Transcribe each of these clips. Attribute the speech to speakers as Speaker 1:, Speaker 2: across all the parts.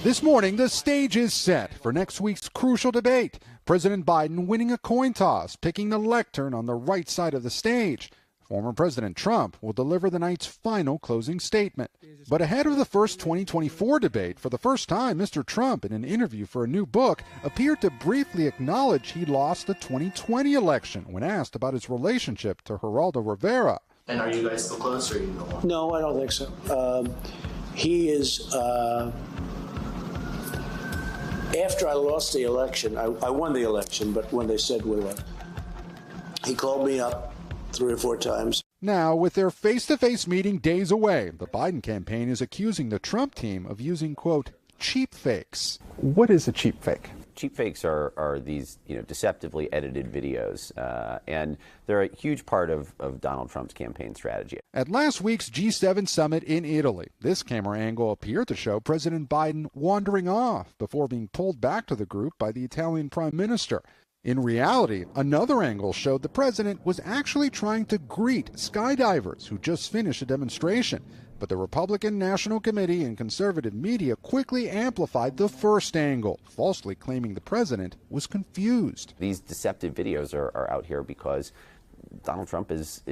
Speaker 1: This morning, the stage is set for next week's crucial debate. President Biden winning a coin toss, picking the lectern on the right side of the stage. Former President Trump will deliver the night's final closing statement. But ahead of the first 2024 debate, for the first time, Mr. Trump, in an interview for a new book, appeared to briefly acknowledge he lost the 2020 election when asked about his relationship to Geraldo Rivera.
Speaker 2: And are you guys still close, or are you no more?
Speaker 3: No, I don't think so. He is... After I lost the election, I won the election, but when they said we won, he called me up 3 or 4 times.
Speaker 1: Now, with their face-to-face meeting days away, the Biden campaign is accusing the Trump team of using, quote, cheap fakes. What is a cheap fake?
Speaker 4: Cheap fakes are these, deceptively edited videos, and they're a huge part of Donald Trump's campaign strategy.
Speaker 1: At last week's G7 summit in Italy, this camera angle appeared to show President Biden wandering off before being pulled back to the group by the Italian Prime Minister. In reality, another angle showed the president was actually trying to greet skydivers who just finished a demonstration. But the Republican National Committee and conservative media quickly amplified the first angle, falsely claiming the president was confused.
Speaker 4: These deceptive videos are out here because Donald Trump is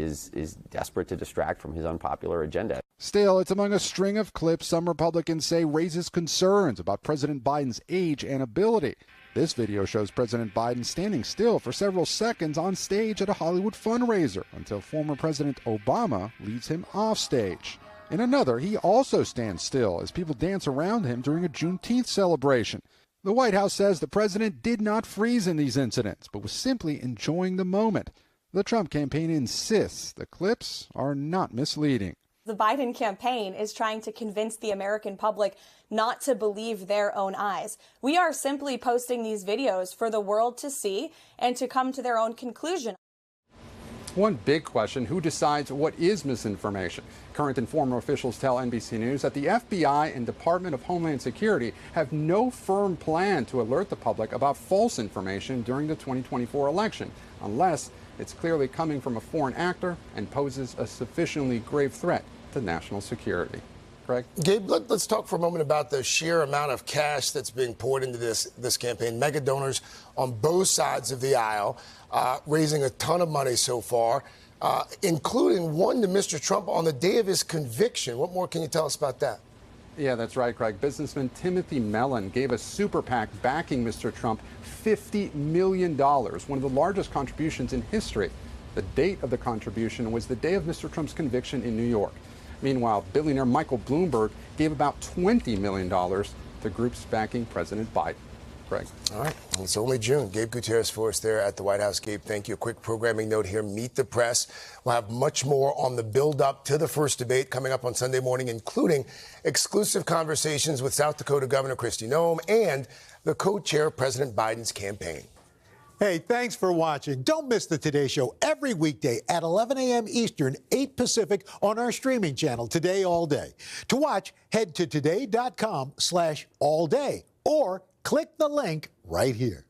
Speaker 4: desperate to distract from his unpopular agenda.
Speaker 1: Still, it's among a string of clips some Republicans say raises concerns about President Biden's age and ability. This video shows President Biden standing still for several seconds on stage at a Hollywood fundraiser until former President Obama leads him off stage. In another, he also stands still as people dance around him during a Juneteenth celebration. The White House says the president did not freeze in these incidents, but was simply enjoying the moment. The Trump campaign insists the clips are not misleading.
Speaker 5: The Biden campaign is trying to convince the American public not to believe their own eyes. We are simply posting these videos for the world to see and to come to their own conclusion.
Speaker 6: One big question, who decides what is misinformation? Current and former officials tell NBC News that the FBI and Department of Homeland Security have no firm plan to alert the public about false information during the 2024 election, unless it's clearly coming from a foreign actor and poses a sufficiently grave threat to national security. Craig?
Speaker 7: Gabe, let's talk for a moment about the sheer amount of cash that's being poured into this campaign. Mega donors on both sides of the aisle, raising a ton of money so far, including one to Mr. Trump on the day of his conviction. What more can you tell us about that?
Speaker 6: Yeah, that's right, Craig. Businessman Timothy Mellon gave a super PAC backing Mr. Trump $50 million, one of the largest contributions in history. The date of the contribution was the day of Mr. Trump's conviction in New York. Meanwhile, billionaire Michael Bloomberg gave about $20 million to groups backing President Biden. Craig.
Speaker 7: All right. Well, it's only June. Gabe Gutierrez for us there at the White House. Gabe, thank you. A quick programming note here. Meet the Press. We'll have much more on the build-up to the first debate coming up on Sunday morning, including exclusive conversations with South Dakota Governor Kristi Noem and the co-chair of President Biden's campaign.
Speaker 8: Hey, thanks for watching. Don't miss the Today Show every weekday at 11 a.m. Eastern, 8 Pacific on our streaming channel, Today All Day. To watch, head to today.com/allday or click the link right here.